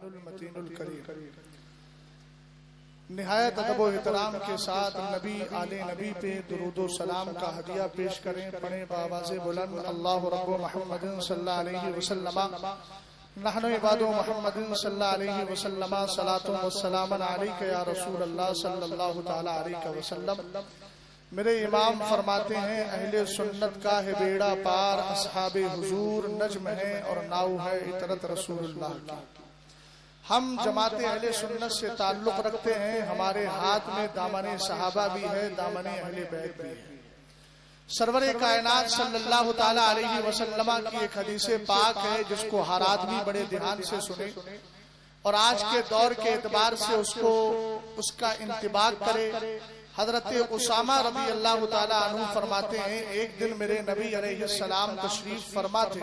المتین الکریم۔ نہایت ادب و احترام کے ساتھ نبی آل نبی پہ درود و سلام کا ہدیہ پیش کریں۔ پڑھیں بآواز بلند اللہ رب محمد صلی اللہ علیہ وسلم نحن عباد محمد صلی اللہ علیہ وسلم صلاۃ و سلام علیک یا رسول اللہ صلی اللہ تعالی علیہ وسلم۔ میرے امام فرماتے ہیں اہل سنت کا ہے بیڑا پار، اصحاب حضور نجم ہے اور ناؤ ہے عطرت رسول اللہ کی۔ ہم جماعت اہل سنت سے تعلق رکھتے ہیں، ہمارے ہاتھ میں دامن صحابہ بھی ہے، دامن اہل بیت بھی ہے۔ سرور کائنات صلی اللہ تعالی علیہ وسلم کی ایک حدیث پاک ہے جس کو ہر آدمی بڑے دھیان سے سنے اور آج کے دور کے اعتبار سے اس کا انطباق کرے۔ حضرت اسامہ رضی اللہ تعالی عنہ فرماتے ہیں ایک دن میرے نبی علیہ السلام تشریف فرماتے،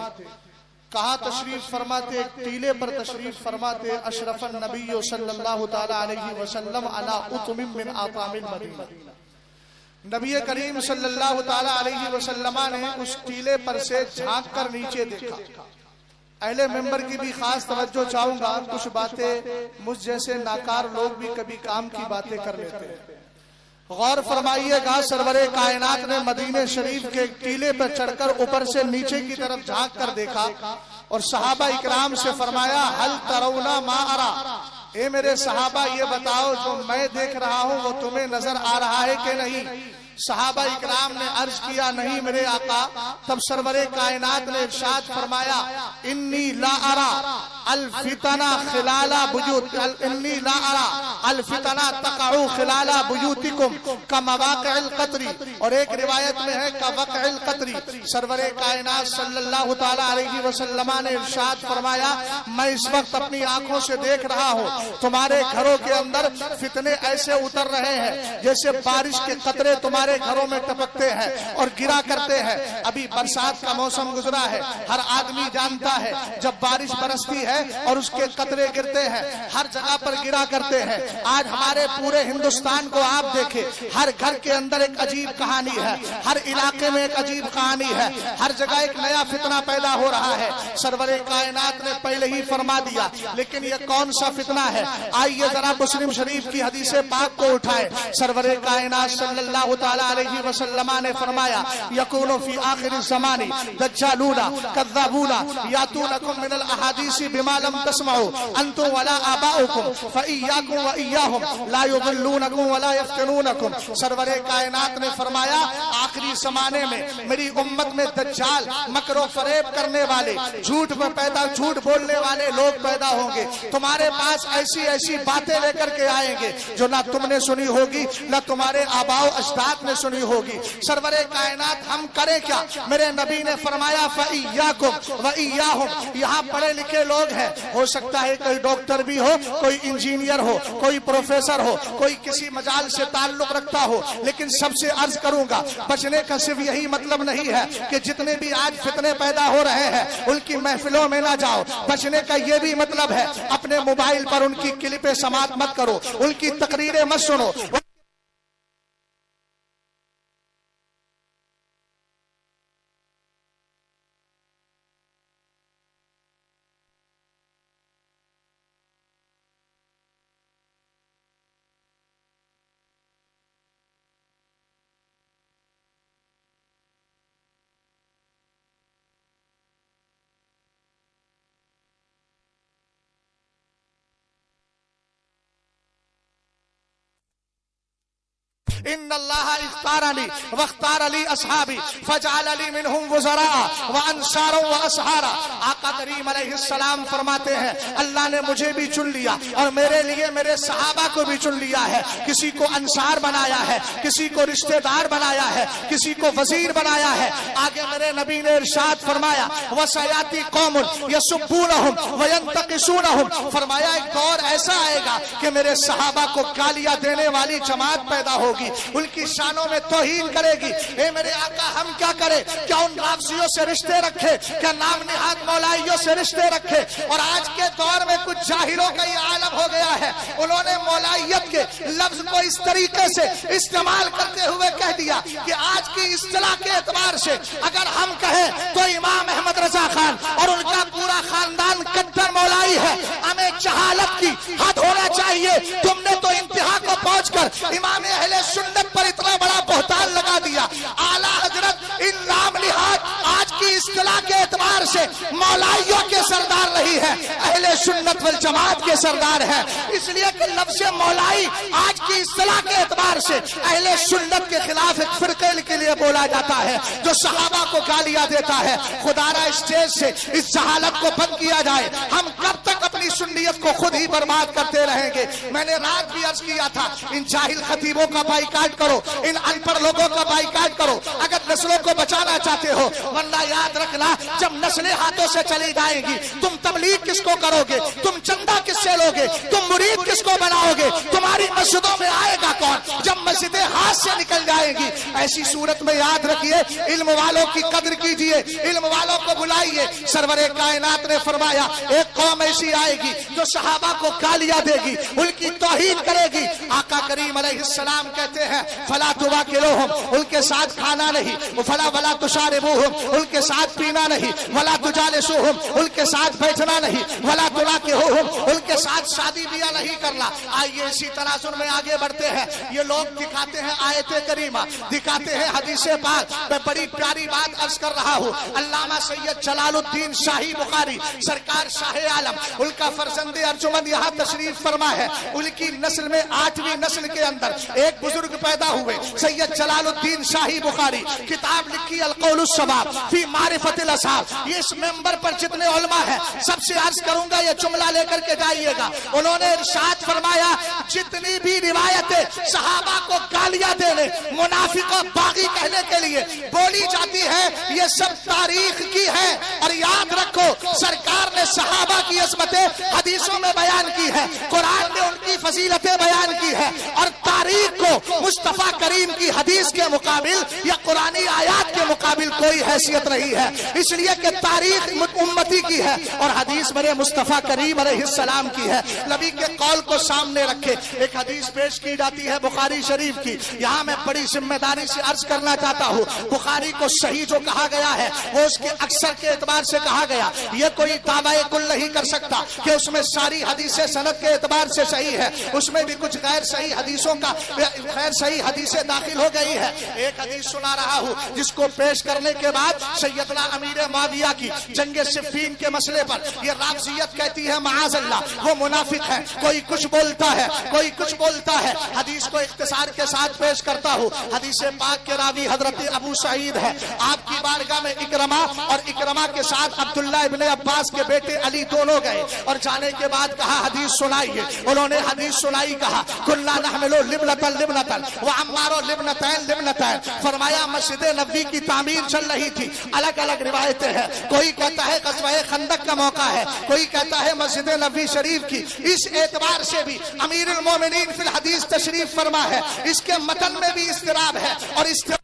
کہاں تشریف فرماتے؟ ایک ٹیلے پر تشریف فرماتے۔ اشرف النبی صلی اللہ تعالی علیہ وسلم علی اطم من اطعام المدینہ، نبی کریم صلی اللہ تعالی علیہ وسلم نے اس ٹیلے پر سے جھانک کر نیچے دیکھا۔ اہل ممبر کی بھی خاص توجہ چاہوں گا، کچھ باتیں مجھ جیسے ناکار لوگ بھی کبھی کام کی باتیں کر لیتے ہیں۔ غور فرمائیے گا، سرور کائنات نے مدینہ شریف کے ٹیلے پر چڑھ کر اوپر سے نیچے کی طرف جھانک کر دیکھا اور صحابہ اکرام سے فرمایا حل ترون ما ارا، اے میرے صحابہ یہ بتاؤ جو میں دیکھ رہا ہوں وہ تمہیں نظر آ رہا ہے کہ نہیں؟ صحابہ اکرام نے عرض کیا نہیں میرے آقا۔ تب سرور کائنات نے ارشاد فرمایا انی لا ارا الفتنہ خلال بیوت، انی لا ارا الفتنہ تقع خلال بیوتکم کمواقع القطر، اور ایک روایت میں ہے کوقع القطر۔ سرور کائنات صلی اللہ تعالی علیہ وسلم نے ارشاد فرمایا میں اس وقت اپنی آنکھوں سے دیکھ رہا ہوں تمہارے گھروں کے اندر فتنے ایسے اتر رہے ہیں جیسے بارش کے قطرے تمہارے گھروں میں ٹپکتے ہیں اور گرا کرتے ہیں۔ ابھی برسات کا موسم گزرا ہے، ہر آدمی جانتا ہے جب بارش برستی ہے اور اس کے قطرے گرتے ہیں ہر جگہ پر گرا کرتے ہیں۔ آج ہمارے پورے ہندوستان کو آپ دیکھیں، ہر گھر کے اندر ایک عجیب کہانی ہے، ہر علاقے میں ایک عجیب کہانی ہے، ہر جگہ ایک نیا فتنہ پیدا ہو رہا ہے۔ سرور کائنات نے پہلے ہی فرما دیا، لیکن یہ کون سا فتنہ ہے؟ آئیے ذرا مسلم شریف کی حدیث پاک کو اٹھائیں۔ سرور کائنات صلی اللہ تعالی علیہ وسلم نے فرمایا یکون فی آخر الزمان دجالون کذابون یاتونکم من الاحادیث بما لم تسمعوا انتم ولا آباؤکم فإیاکم وإیاہم لا یضلونکم ولا یفتنونکم۔ سرور کائنات نے فرمایا آخری زمانے میں میری امت میں دجال، مکر و فریب کرنے والے، جھوٹ بولنے والے لوگ پیدا ہوں گے۔ تمہارے پاس ایسی ایسی باتیں لے کر کے آئیں گے جو نہ تم نے سنی ہوگی نہ تمہارے آباء و اجداد نے سنی ہوگی۔ سرور کائنات ہم کریں کیا؟ میرے نبی نے فرمایا فَإِيَّاكُمْ وَإِيَّاهُمْ۔ یہاں پڑھے لکھے لوگ ہیں، ہو سکتا ہے کوئی ڈاکٹر بھی ہو، کوئی انجینئر ہو، کوئی پروفیسر ہو، کوئی کسی مجال سے تعلق رکھتا ہو، لیکن سب سے عرض کروں گا بچنے کا صرف یہی مطلب نہیں ہے کہ جتنے بھی آج فتنے پیدا ہو رہے ہیں ان کی محفلوں میں نہ جاؤ۔ بچنے کا یہ بھی مطلب ہے اپنے موبائل پر ان کی کلپیں سماعت مت کرو، ان کی تقریریں مت سنو۔ ان اللہ اختارنی واختار لی اصحابی فجعل لی منہم وزراء وانصارا واصحارا۔ آقا کریم علیہ السلام فرماتے ہیں اللہ نے مجھے بھی چن لیا اور میرے لیے میرے صحابہ کو بھی چن لیا ہے۔ کسی کو انصار بنایا ہے، کسی کو رشتہ دار بنایا ہے، کسی کو وزیر بنایا ہے۔ آگے میرے نبی نے ارشاد فرمایا وسیاتی قوم یسبونہم وینتقصونہم، فرمایا ایک دور ایسا آئے گا کہ میرے صحابہ کو گالیاں دینے والی جماعت پیدا ہوگی، ان کی شانوں میں توہین کرے گی۔ اے میرے آقا ہم کیا کریں؟ کیا ان رافضیوں سے رشتے رکھے؟ کیا نام نہاد مولائیوں سے رشتے رکھے؟ اور آج کے دور میں کچھ جاہلوں کا یہ عالم ہو گیا ہے، انہوں نے مولائیت کے لفظ کو اس طریقے سے استعمال کرتے ہوئے کہہ دیا کہ آج کی اصطلاح کے اعتبار سے اگر ہم کہیں تو امام احمد رضا خان اور ان کا پورا خاندان قدر مولائی ہے۔ ہمیں جہالت چاہیے. تم نے تو انتہا کو پہنچ کر امام اہل سنت پر اتنا بڑا بہتان لگا دیا. اعلیٰ حضرت ان نام نہاد آج کی اصطلاح کے اعتبار سے مولائیوں کے سردار نہیں ہے, اہل سنت والجماعت کے سردار ہے. اس لیے کہ لفظ مولائی آج کی اصطلاح کے اعتبار سے اہل سنت کے خلاف ایک فرقے کے لیے بولا جاتا ہے جو صحابہ کو گالیاں دیتا ہے. خدا را اسٹیج سے اس جہالت کو بند کیا جائے. ہم کب تک اپنی سنیت کو خود ہی برباد کرتے رہیں گے؟ میں نے رات بھی عرض کیا تھا, ان جاہل خطیبوں کا بائیکاٹ کرو, ان ان پڑھ لوگوں کا بائیکاٹ کرو اگر نسلوں کو بچانا چاہتے ہو. ورنہ یاد رکھنا, جب نسلیں ہاتھوں سے چلی جائیں گی, تم تبلیغ کس کو کرو گے؟ تم چندہ کس سے لوگے؟ تم مرید کس کو بناؤ گے؟ تمہاری مسجدوں میں آئے گا کون جب مسجدیں ہاتھ سے نکل جائیں گی؟ ایسی صورت میں یاد رکھیے, علم والوں کی قدر کیجئے, علم والوں کو بلائیے. سرور کائنات نے فرمایا ایک قوم ایسی آئے گی جو صحابہ کو گالیاں دے گی, ان کی توہین کرے گی. آقا کریم علیہ السلام کہتے ہیں فلا تواکلوہم, ان کے ساتھ کھانا نہیں, فلا ولا تشاربوہم, ان کے ساتھ پینا نہیں, ولا تجالسوہم, ان کے ساتھ بیٹھنا نہیں, ولا تناکحوہم, ان کے ساتھ شادی بیاہ نہیں کرنا. آئیے اسی تناظر میں آگے بڑھتے ہیں. یہ لوگ دکھاتے ہیں آیت کریمہ, دکھاتے ہیں حدیث پاک. میں بڑی پیاری بات عرض کر رہا ہوں. علامہ سید جلال الدین شاہی بخاری سرکار شاہ عالم, ان کا فرزند ارجمند یہاں تشریف فرما ہے. ان کی نسل میں 8ویں نسل کے اندر ایک بزرگ پیدا ہوئے, سید جلال الدین شاہی بخاری. کتاب لکھی القول الصواب فی معرفت الاصحاب. یہ اس ممبر پر جتنے علماء ہیں سب سے عرض کروں گا, یہ جملہ لے کر کے جائیے گا. انہوں نے ارشاد فرمایا جتنی بھی روایتیں صحابہ کو گالیاں دینے, منافق و باغی کہنے کے لیے بولی جاتی ہے, یہ سب تاریخ کی ہے. اور یاد رکھو سرکار نے صحابہ کی عظمتیں حدیثوں میں بیان کی ہے, قرآن نے ان کی فضیلتیں بیان کی ہے, اور تاریخ کو مصطفیٰ کریم کی حدیث کے مقابل یا قرآنی آیات کے مقابل کوئی حیثیت نہیں ہے. اس لیے کہ تاریخ امتی کی ہے اور حدیث میرے مصطفیٰ کریم علیہ السلام کی ہے. نبی کے قول کو سامنے رکھے ایک حدیث پیش کی جاتی ہے بخاری شریف کی. یہاں میں بڑی ذمہ داری سے عرض کرنا چاہتا ہوں, بخاری کو صحیح جو کہا گیا ہے وہ اس کے اکثر کے اعتبار سے کہا گیا. یہ کوئی دعوی کل نہیں کر سکتا کہ اس میں ساری حدیثیں سند کے اعتبار سے صحیح ہے, اس میں بھی کچھ غیر صحیح حدیثوں کا غیر صحیح حدیثیں داخل ہو گئی ہے. ایک حدیث سنا رہا ہوں جس کو پیش کرنے کے بعد سیدنا امیر معاویہ کی جنگ صفین کے مسئلے پر یہ رافضیت کہتی ہے معاذ اللہ وہ منافق ہے. کوئی کچھ بولتا ہے, کوئی کچھ بولتا ہے. حدیث کو اختصار کے ساتھ پیش کرتا ہوں. حدیث پاک کے راوی حضرت ابو سعید ہے. آپ کی بارگاہ میں اکرمہ اور اکرمہ کے ساتھ عبداللہ ابن عباس کے بیٹے علی دونوں گئے, اور جانے کے بعد کہا حدیث سنائیے. انہوں نے حدیث سنائی, کہا کنا نحملو لبنتن لبنتن وعمارو لبنتین لبنتین. فرمایا مسجد نبوی کی تعمیر چل رہی تھی. الگ الگ روایتیں ہیں, کوئی کہتا ہے غزوہ خندق کا موقع ہے, کوئی کہتا ہے مسجد نبوی شریف کی. اس اعتبار سے بھی امیر المومنین فی الحدیث تشریف فرما ہے. اس کے متن میں بھی اضطراب ہے, اور اضطراب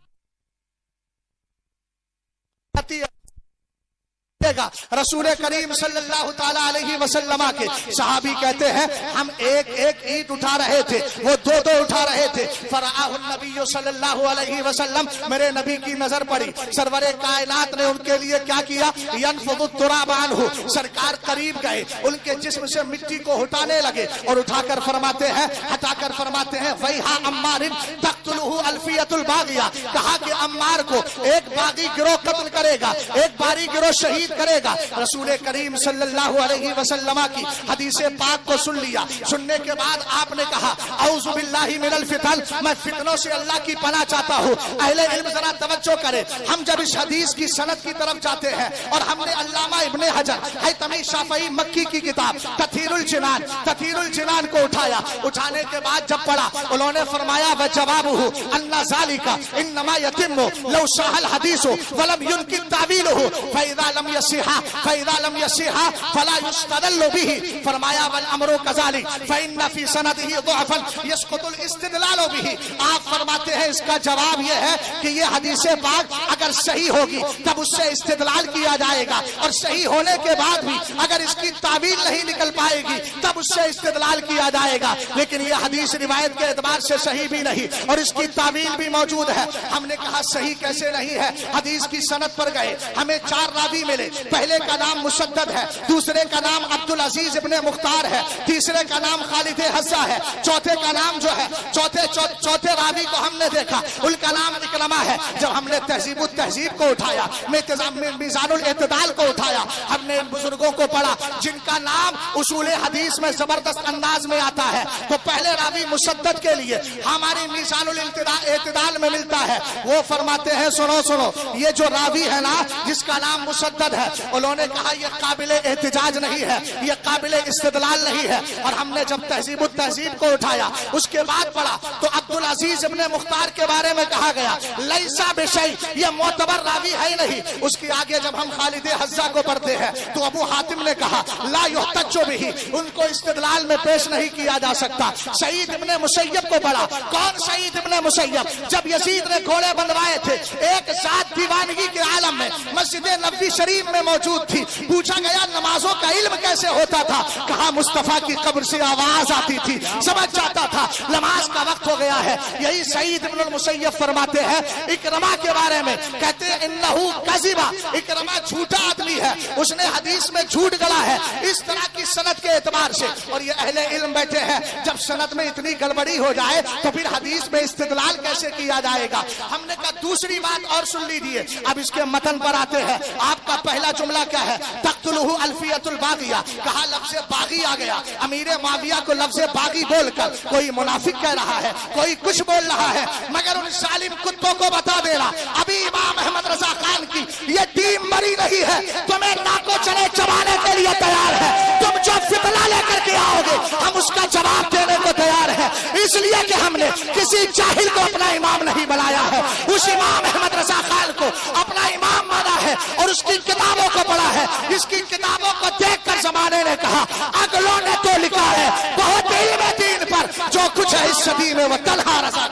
رسول کریم صلی اللہ تعالی علیہ وسلم کے صحابی کہتے ہیں ہم ایک ایک اینٹ اٹھا رہے تھے, وہ دو دو اٹھا رہے تھے. فرآہ النبی صلی اللہ علیہ وسلم, میرے نبی کی نظر پڑی. سرور کائنات نے ان کے لیے کیا کیا, ینفض التراب عنہ, سرکار قریب گئے, ان کے جسم سے مٹی کو ہٹانے لگے اور اٹھا کر فرماتے ہیں, ہٹا کر فرماتے ہیں ویھا عمار تقتلہ الفیۃ الباغیہ. کہا کہ عمار کو ایک باغی گروہ قتل کرے گا, ایک باری گروہ شہید کرے گا. رسول کریم صلی اللہ علیہ وسلم کی حدیث پاک کو سن لیا. سننے کے بعد آپ نے کہا اعوذ باللہ من الفتن, میں فتنوں سے اللہ کی پناہ چاہتا ہوں. اہل علم ذرا توجہ کرے, ہم جب اس حدیث کی سند کی طرف جاتے ہیں اور ہم نے علامہ ابن حجر حیثمی شافعی مکی کی کتاب تطہیر الجنان کو اٹھایا. اٹھانے کے بعد جب پڑھا انہوں نے فرمایا وجوابہ ان ذالک انما یتم لو صح الحدیث ولم ينکر تعویلہ فاذا لم فَإِذَا لَمْ يَصِحَّ فَلَا يُسْتَدَلُّ بِهِ. فرمایا وَالْأَمْرُ كَذَلِكَ فَإِنَّ فِي سَنَدِهِ ضَعْفًا يَسْقُطُ الْإِسْتِدْلَالُ بِهِ. آپ فرماتے ہیں اس کا جواب یہ ہے کہ یہ حدیث پاک اگر صحیح ہوگی تب اس سے استدلال کیا جائے گا, اور صحیح ہونے کے بعد بھی اگر اس کی تعویل نہیں نکل پائے گی تب اس سے استدلال کیا جائے گا، لیکن یہ حدیث روایت کے اعتبار سے صحیح بھی نہیں اور اس کی تعویل بھی موجود ہے۔ ہم نے کہا صحیح کیسے نہیں ہے؟ حدیث کی سند پر گئے، ہمیں 4 راوی ملے، پہلے کا نام مسدد ہے، دوسرے کا نام عبدالعزیز ابن مختار ہے، تیسرے کا نام خالد حذا ہے، چوتھے کا نام جو ہے چوتھے راوی کو ہم نے دیکھا ان کا نام اکرمہ ہے۔ جب ہم نے تہذیب التہذیب کو اٹھایا، میزان الاعتدال کو اٹھایا، ہم نے ان بزرگوں کو پڑھا جن کا نام اصول حدیث میں زبردست انداز میں آتا ہے، تو پہلے راوی مسدد کے لیے ہماری میزان الاعتدال میں ملتا ہے، وہ فرماتے ہیں سنو یہ جو راوی ہے نا جس کا نام مسدد ہے، انہوں نے کہا یہ قابل احتجاج نہیں ہے، یہ قابل استدلال نہیں ہے۔ اور ہم نے جب تہذیب التہذیب کو اٹھایا اس کے بعد پڑھا تو عبدالعزیز ابن مختار کے بارے میں کہا گیا لیسا بشیء، یہ معتبر راوی ہے نہیں۔ اس کے آگے جب ہم خالد حذا کو پڑھتے ہیں تو ابو حاتم نے کہا لا یحتج بہ، ان کو استدلال میں پیش نہیں کیا جا سکتا۔ سعید ابن مسیب کو پڑھا، کون سعید ابن مسیب؟ جب یزید نے گھوڑے بنوائے تھے ایک ذات دیوانگی کے عالم میں مسجد نبوی شریف میں موجود تھی، پوچھا گیا نمازوں کا علم کیسے ہوتا تھا؟ کہا مصطفیٰ کی قبر سے آواز آتی تھی، سمجھ جاتا تھا نماز کا وقت ہو گیا ہے۔ یہی سعید ابن المسیب فرماتے ہیں اکرمہ کے بارے میں، کہتے ہیں انہو کذبا، اکرمہ جھوٹا آدمی ہے، اس نے حدیث میں جھوٹ گڑا ہے۔ اس طرح کی سند کے اعتبار سے، اور یہ اہل علم بیٹھے ہیں، جب سند میں اتنی گڑبڑی ہو جائے تو پھر حدیث میں استدلال کیسے کیا جائے گا؟ ہم نے کہا دوسری بات اور سن لیجیے، اب اس کے متن پر آتے ہیں۔ آپ کا پہلا جملہ کیا ہے؟ تقتلہ الفیۃ الباغیہ، کہا لفظ باغی آ گیا۔ امیر معاویہ کو لفظ باغی بول کر کوئی منافق کہہ رہا ہے، کوئی کچھ بول رہا ہے، مگر ان ظالم کتوں کو بتا دینا ابھی امام احمد رضا خان کی یہ ٹیم مری نہیں ہے، تمہیں ناکو چلے چبانے کے لیے تیار ہے۔ تم جو فتنہ لے کر کے آؤ گے ہم اس کا جواب دینے کو تیار ہے، اس لیے کہ ہم نے کسی جاہل کو اپنا امام نہیں بنایا ہے، اس امام احمد رضا خان کو اپنا امام مانا ہے اور اس کی کتابوں کو پڑھا ہے۔ اس کی کتابوں کو دیکھ کر زمانے نے کہا اگلوں نے تو لکھا ہے بہت علم دین پر، جو کچھ ہے اس صدی میں وہ طلحہ رضا۔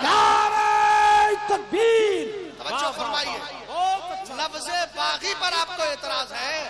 تکبیر، توجہ فرمائیے، لفظ باغی پر آپ کو اعتراض ہے؟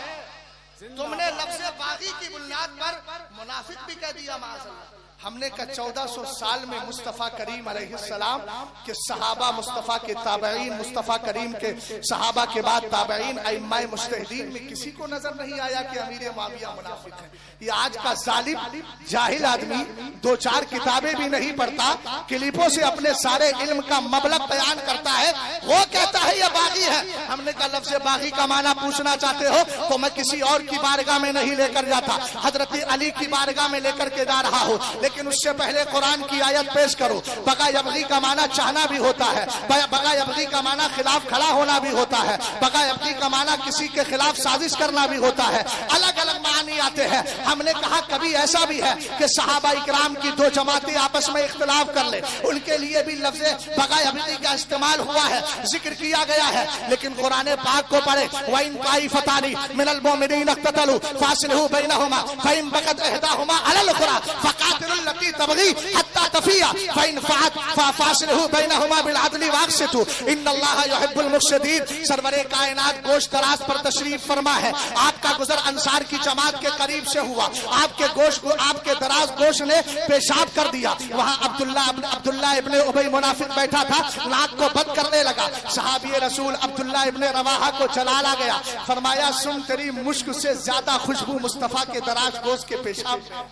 تم نے لفظ باغی کی بنیاد پر منافق بھی کہہ دیا معاذ اللہ۔ ہم نے کہا 1400 سال میں مصطفیٰ کریم علیہ السلام کے صحابہ، مصطفیٰ کے تابعین، مصطفیٰ کریم کے صحابہ کے بعد تابعین، ائمہ مجتہدین میں کسی کو نظر نہیں آیا کہ امیر معاویہ منافق ہے۔ یہ آج کا ظالم جاہل آدمی 2-4 کتابیں بھی نہیں پڑھتا، کلپوں سے اپنے سارے علم کا مبلغ بیان کرتا ہے، وہ کہتا ہے یہ باغی ہے۔ ہم نے کہا لفظ باغی کا معنی پوچھنا چاہتے ہو تو میں کسی اور کی بارگاہ میں نہیں لے کر جاتا، حضرت علی کی بارگاہ میں لے کر کے جا رہا ہوں، لیکن اس سے پہلے قرآن کی آیت پیش کرو۔ بغا یبغی کا معنی چاہنا بھی ہوتا ہے، بغا یبغی کا معنی خلاف کھڑا ہونا بھی ہوتا ہے، بغا یبغی کا معنی کسی کے خلاف سازش کرنا بھی ہوتا ہے، الگ الگ معنی آتے ہیں۔ ہم نے کہا کبھی ایسا بھی ہے کہ صحابہ اکرام کی 2 جماعتیں آپس میں اختلاف کر لیں، ان کے لیے بھی لفظ بغا یبغی کا استعمال ہوا ہے، ذکر کیا گیا ہے، لیکن قرآن پاک کو پڑھے وَإِن طَائِفَتَانِ مِنَ الْمُؤْمِنِينَ اقْتَتَلُوا فَأَصْلِحُوا بَيْنَهُمَا فَإِن بَغَتْ إِحْدَاهُمَا عَلَى الْأُخْرَى فَقَاتِلُوا الَّتِي تَبْغِي حَتَّى تَفِيَّ فَإِن فَاءَتْ فَأَصْلِحُوا بَيْنَهُمَا بِالْعَدْلِ وَأَقْسِطُوا إِنَّ اللَّهَ يُحِبُّ الْمُقْسِطِينَ۔ سرور کائنات گوشت راست پر تشریف فرما ہے، آپ کا گزر انصار کی جماعت کے قریب سے ہوا، آپ کے گوشت کو آپ کے دراز گوشت نے پیشاب کر دیا، وہاں عبداللہ ابن ابی منافق بیٹھا تھا، ناک کو بند کرنے لگا، صحابی رسول عبداللہ ابن رواحہ کو چلالا گیا، فرمایا سن تیری مشک سے زیادہ خوشبو مصطفیٰ کے دراز گوشت کے پیشاب میں۔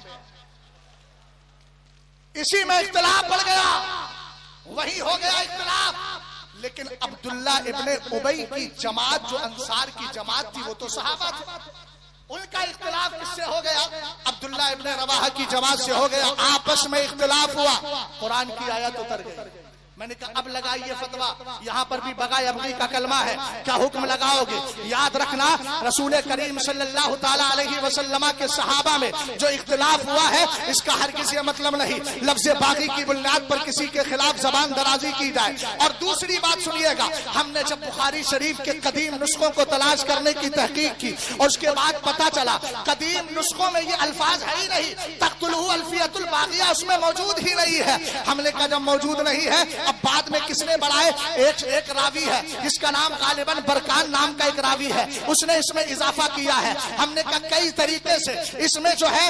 اسی میں اختلاف بڑھ گیا، وہی ہو گیا اختلاف، لیکن عبداللہ ابن ابی کی جماعت جو انصار کی جماعت تھی وہ تو صحابہ تھے، ان کا اختلاف کس سے ہو گیا؟ عبداللہ ابن رواحہ کی جماعت سے ہو گیا، آپس میں اختلاف ہوا، قرآن کی آیت اتر گئی۔ میں نے کہا اب لگائیے فتویٰ، یہاں پر بھی بغا یبغی کا کلمہ ہے، کیا حکم لگاؤ گے؟ یاد رکھنا رسول کریم صلی اللہ تعالیٰ علیہ وسلم کے صحابہ میں جو اختلاف ہوا ہے اس کا ہرگز یہ مطلب نہیں لفظ باغی کی بنیاد پر کسی کے خلاف زبان درازی کی جائے۔ اور دوسری بات سنیے گا، ہم نے جب بخاری شریف کے قدیم نسخوں کو تلاش کرنے کی تحقیق کی اور اس کے بعد پتا چلا قدیم نسخوں میں یہ الفاظ ہے ہی نہیں، تقتلہ الفیۃ الفیۃ الباغیہ اس میں موجود ہی نہیں ہے. ہم نے کہا جب موجود نہیں ہے اب بعد میں کس نے بڑھائے؟ ایک راوی ہے جس کا نام غالباً برکان نام کا ایک راوی ہے, اس نے اس میں اضافہ کیا ہے. ہم نے کہا کئی طریقے سے اس میں جو ہے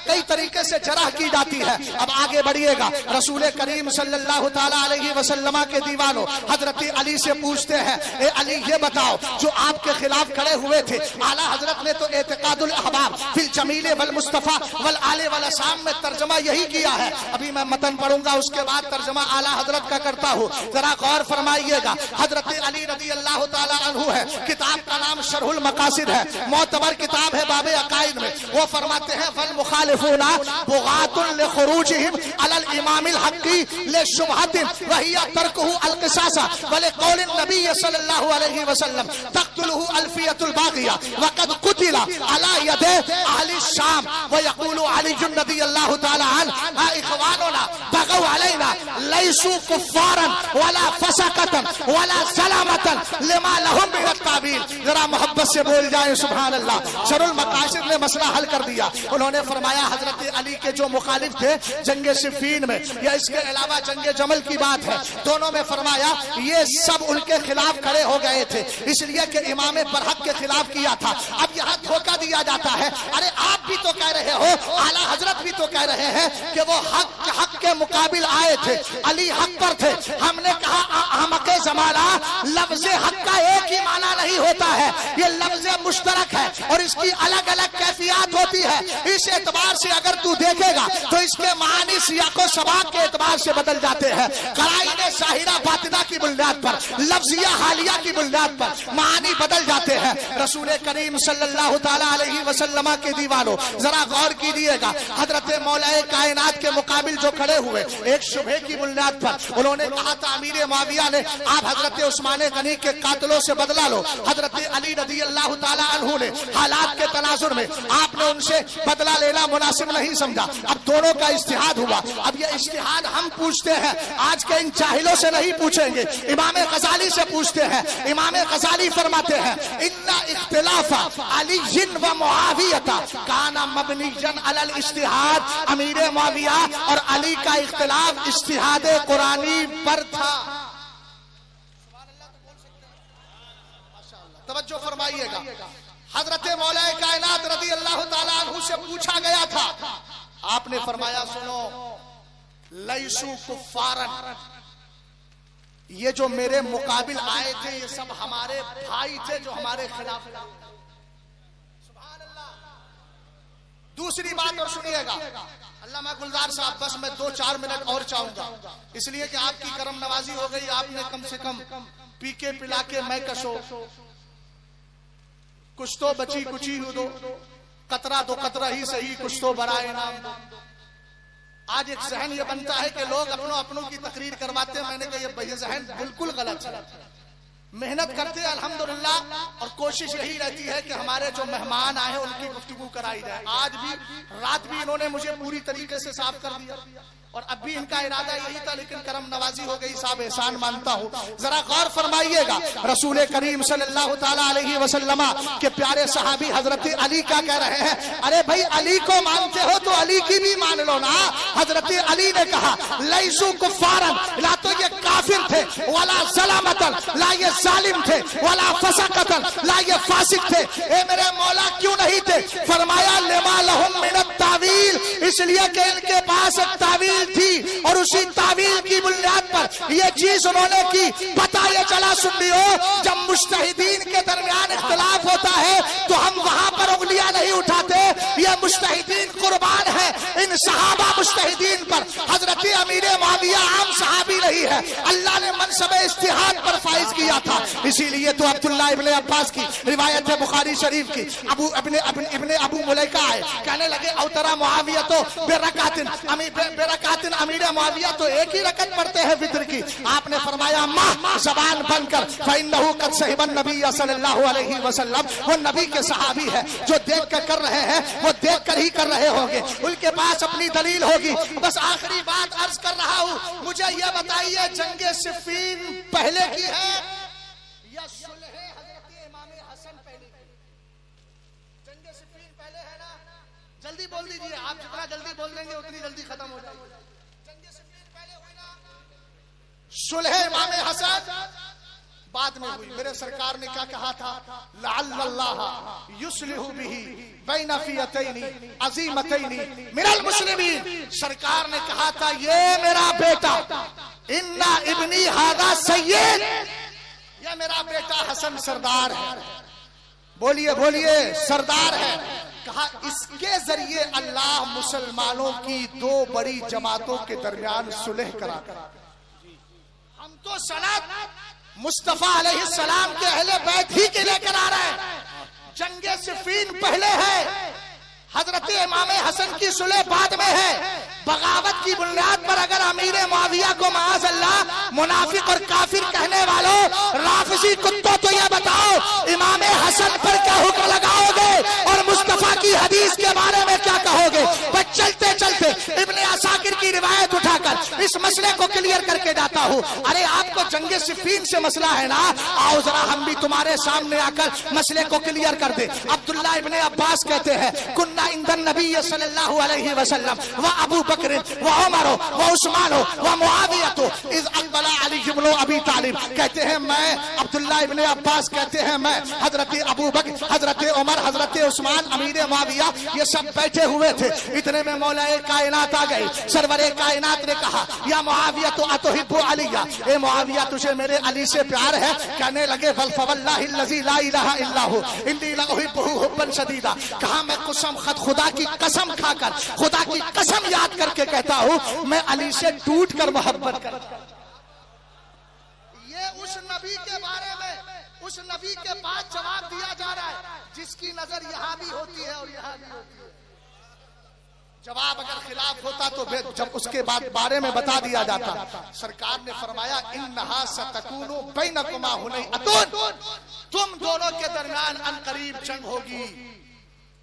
کئی طریقے سے جرح کی جاتی ہے. اب آگے بڑھیے گا, رسول کریم صلی اللہ تعالی علیہ وسلم کے دیوانوں حضرت علی سے پوچھتے ہیں, اے علی یہ بتاؤ جو آپ کے خلاف کھڑے ہوئے تھے, اعلیٰ حضرت نے تو اعتقاد الاحباب فی الجمیل والمصطفیٰ والآل والاسام میں ترجمہ یہی کیا ہے. ابھی میں متن پڑھوں گا, اس کے بعد ترجمہ اعلیٰ حضرت کا کرتا ہوں, ذرا غور فرمائیے گا. حضرت علی رضی اللہ تعالی عنہ ہے, کتاب کا نام شرح المقاصد ہے, معتبر کتاب ہے باب عقائد میں. وہ فرماتے ہیں والمخالفون بغاة لخروجهم على الامام الحق لشبهة وهي تركه القصاص ولقول النبي صلى الله عليه وسلم تقتله الفية الباغية وقد قتل على يد اهل الشام ويقول علي رضي الله تعالى عنه اخواننا بغوا علينا ليسوا كفارا ولا فسقة ولا سلامة لما لهم من التعبير. ذرا محبت سے بول جائیں سبحان اللہ. شرح المقاصد نے مسئلہ حل کر دیا. انہوں نے فرمایا حضرت علی کے جو مخالف تھے جنگ صفین میں یا اس کے علاوہ جنگ جمل کی بات ہے, دونوں میں فرمایا یہ سب ان کے خلاف کھڑے ہو گئے تھے اس لیے کہ امام برحق کے خلاف کیا تھا. اب یہاں دھوکہ دیا جاتا ہے, ارے آپ بھی تو کہہ رہے ہو, اعلیٰ حضرت بھی تو کہہ رہے ہیں کہ وہ حق کے مقابل آئے تھے, علی حق پر تھے. ہم نے کہا احمق زمانہ, لفظ حق کا ایک ہی معنی نہیں ہوتا ہے, یہ لفظ مشترک ہے اور اس کی الگ الگ کیفیات ہوتی ہے. اس اعتبار سے اگر تو دیکھے گا تو اس کے معنی سیاق و سباق کے اعتبار سے بدل جاتے ہیں. قرائن ظاہرہ باطنہ کی بنیاد پر, لفظیہ حالیہ کی بنیاد پر معنی بدل جاتے ہیں. رسول کریم صلی اللہ تعالی علیہ وسلم کے دیوانوں ذرا غور کیجیے گا, حضرت مولا کائنات کے مقابل جو کھڑے ہوئے ایک شبہ کی بنیاد پر انہوں نے کہا تھا امیر معاویہ نے آپ حضرت عثمان غنی کے قاتلوں سے بدلہ لو. حضرت علی رضی اللہ تعالی عنہ نے حالات کے تناظر میں آپ نے ان سے بدلہ لینا مناسب نہیں سمجھا. اب دونوں کا اجتہاد ہوا. اب یہ اجتہاد ہم پوچھتے ہیں, آج کے ان جاہلوں سے نہیں پوچھیں گے, امام غزالی سے پوچھتے ہیں. امام غزالی فرماتے ہیں ان اختلاف علی و معاویہ کان مبنیا علی الاجتہاد. امیر معاویہ اور علی کا اختلاف اجتہاد قرآنی پر تھا. توجہ فرمائیے گا, حضرت مولا کائنات رضی اللہ تعالیٰ عنہ سے پوچھا گیا تھا, آپ نے فرمایا سنو لیسو کفارا, یہ جو میرے مقابل آئے تھے یہ سب ہمارے بھائی تھے جو ہمارے خلاف. سبحان اللہ. دوسری بات اور سنیے گا, علامہ گلزار صاحب بس میں 2-4 منٹ اور چاہوں گا اس لیے کہ آپ کی کرم نوازی ہو گئی. آپ نے کم سے کم پی کے پلا کے میں کشو, کچھ تو بچی کچی ہو دو, قطرہ دو قطرہ ہی صحیح, کچھ تو برائے نام دو. آج ایک ذہن یہ بنتا ہے کہ لوگ اپنوں کی تقریر کرواتے ہیں. میں نے کہا یہ ذہن بالکل غلط ہے. محنت کرتے ہیں الحمدللہ اور کوشش یہی رہتی ہے کہ ہمارے جو مہمان آئے ہیں ان کی گفتگو کرائی جائے. آج بھی رات بھی انہوں نے مجھے پوری طریقے سے صاف کر دیا اور اب بھی ان کا ارادہ یہی تھا لیکن کرم نوازی ہو گئی. صاحب احسان مانتا ہوں. ذرا غور فرمائیے گا, رسول کریم صلی اللہ تعالی علیہ وسلم کے پیارے صحابی حضرت علی کا کہہ رہے ہیں, ارے بھائی علی کو مانتے ہو تو علی کی بھی مان لو نا. حضرت علی نے کہا لیسو کفارا, لا تو یہ کافر تھے, ولا ظلامتا, لا یہ ظالم تھے, ولا فسقتا, لا یہ فاسق تھے. اے میرے مولا کیوں نہیں تھے؟ فرمایا لما لهم من التاویل, اس لیے کہ ان کے پاس ایک تعویل تھی اور اسی تعویل کی بنیاد پر یہ چیز انہوں نے کی. پتہ یہ چلا سنیو, جب مجتہدین کے درمیان اختلاف ہوتا ہے تو ہم وہاں پر انگلیاں نہیں اٹھاتے. یہ مجتہدین قربان ہے ان صحابہ مجتہدین پر. حضرت امیر معاویہ عام صحابی نہیں ہے, اللہ نے منصب اجتہاد پر فائز کیا تھا. اسی لیے تو عبداللہ ابن عباس کی روایت ہے بخاری شریف کی, ابن ابو ملیکہ آئے کہنے لگے اوترا معاویہ تو برکاتن امیر معاویہ تو ایک ہی رکعت پڑھتے ہیں وتر کی. آپ نے فرمایا ماہ زبان بن کر فإنه قد صحب النبی صلی اللہ علیہ وسلم, وہ نبی کے صحابی ہے, جو دیکھ کر رہے ہیں وہ دیکھ کر ہی کر رہے ہوں گے, ان کے پاس اپنی دلیل ہوگی. بس آخری بات عرض کر رہا ہوں, مجھے یہ بتائیے جنگ صفین پہلے کی ہے یا صلح حضرت امام حسن پہلے کی؟ جنگ صفین پہلے ہے نا. جلدی بول دیجیے, آپ جتنا جلدی بول دیں لیں گے اتنی جلدی ختم ہو جائے گی. جنگ صفین پہلے ہوئی نا, صلح امام حسن بعد میں ہوئی. میرے سرکار نے کیا کہا تھا؟ لعل اللہ یصلح بہ بین فئتین عظیمتین من المسلمین. سرکار نے کہا تھا یہ میرا بیٹا ان ابنی ھذا سید, یہ میرا بیٹا حسن سردار ہے. بولیے بولیے سردار ہے. کہا اس کے ذریعے اللہ مسلمانوں کی دو بڑی جماعتوں کے درمیان صلح کرا. ہم تو سند مصطفیٰ علیہ السلام کے اہل بیت ہی کے لے کر آ رہے ہیں. جنگ صفین پہلے ہے, حضرت امام حسن کی صلح بعد میں ہے. بغاوت کی بنیاد پر اگر امیر معاویہ کو معاذ اللہ منافق اور کافر کہنے والوں رافضی کتوں تو یہ بتاؤ امام حسن پر کیا حکم لگاؤ گے اور مصطفیٰ کی حدیث کے بارے میں کیا کہو گے؟ بس چلتے چلتے ابن عساکر کی روایت اٹھا کر اس مسئلے کو کلیئر کر کے جاتا ہوں. ارے آپ کو جنگ صفین سے مسئلہ ہے نا, آؤ ذرا ہم بھی تمہارے سامنے آ کر مسئلے کو کلیئر کر دیں. عبداللہ ابن عباس کہتے ہیں کننا عند النبی صلی اللہ علیہ وسلم و ابو بکر و عمر و عثمان و معاویہ اذ اقبل علی بن ابی طالب. کہتے ہیں میں عبداللہ ابن عباس کہتے ہیں میں حضرت ابو بکر, حضرت عمر, حضرت عثمان, امیر معاویہ یہ سب بیٹھے ہوئے تھے. اتنے میں مولا کائنات آ گئی. سرور کائنات نے کہا یا معاویہ تو اتحب علی, اے معاویہ تجھے میرے علی سے پیار ہے؟ کہنے لگے فواللہ الذی لا الہ الا هو انی لاحبہ حبا شدیدا. کہا میں قسم خدا کی قسم کھا کر, خدا کی قسم یاد کر کے کہتا ہوں میں علی سے ٹوٹ کر محبت کرتا ہوں. یہ اس نبی کے بارے میں اس نبی کے پاس جواب دیا جا رہا ہے جس کی نظر یہاں بھی ہوتی ہے اور یہاں بھی ہوتی ہے. جواب اگر خلاف ہوتا تو جب اس کے بعد بارے میں بتا دیا جاتا. سرکار نے فرمایا انہا ستکون بینکما ہنیئۃ, تم دونوں کے درمیان ان قریب جنگ ہوگی,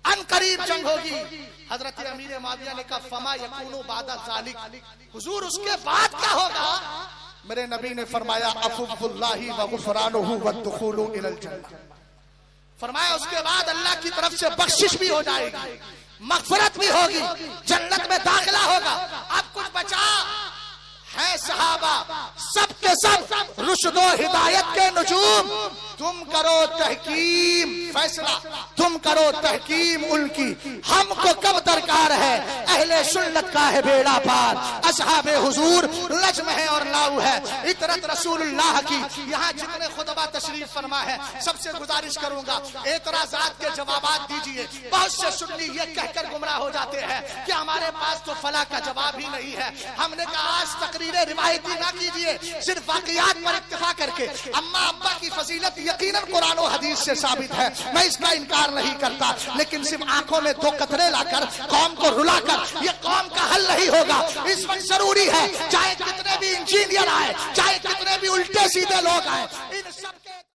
ان قریب جنگ ہوگی. حضرت امیر معاویہ نے کہا فما یکون بعد ذالک, حضور اس کے بعد کیا ہوگا؟ میرے نبی نے فرمایا عفو اللہ وغفرانہ والدخول الی الجنہ. فرمایا اس کے بعد اللہ کی طرف سے بخشش بھی ہو جائے گی, مغفرت بھی ہوگی, جنت میں داخلہ ہوگا. اب کچھ بچا ہے صحابہ سب کے سب رشد و ہدایت کے نجوم. تم کرو تحکیم فیصلہ, تم کرو تحکیم ان کی. ہم کو کب درکار ہے؟ اہل سنت کا ہے بیڑا پار, اصحاب حضور لجم ہے اور لاؤ ہے, اطرت رسول اللہ کی. یہاں جتنے خطبہ تشریف فرما ہے سب سے گزارش کروں گا اعتراضات کے جوابات دیجئے. بہت سے سنی یہ کہہ کر گمراہ ہو جاتے ہیں کہ ہمارے پاس تو فلاں کا جواب ہی نہیں ہے. ہم نے کہا آج تقریر روایتی نہ کیجئے, صرف واقعات پر اکتفا کر کے. اما ابا کی فضیلت یقیناً قرآن و حدیث سے ثابت ہے, میں اس کا انکار نہیں کرتا, لیکن صرف آنکھوں میں دو قطرے لا کر قوم کو رلا کر یہ قوم کا حل نہیں ہوگا. اس وقت ضروری ہے چاہے کتنے بھی انجینئر آئے, چاہے کتنے بھی الٹے سیدھے لوگ آئے,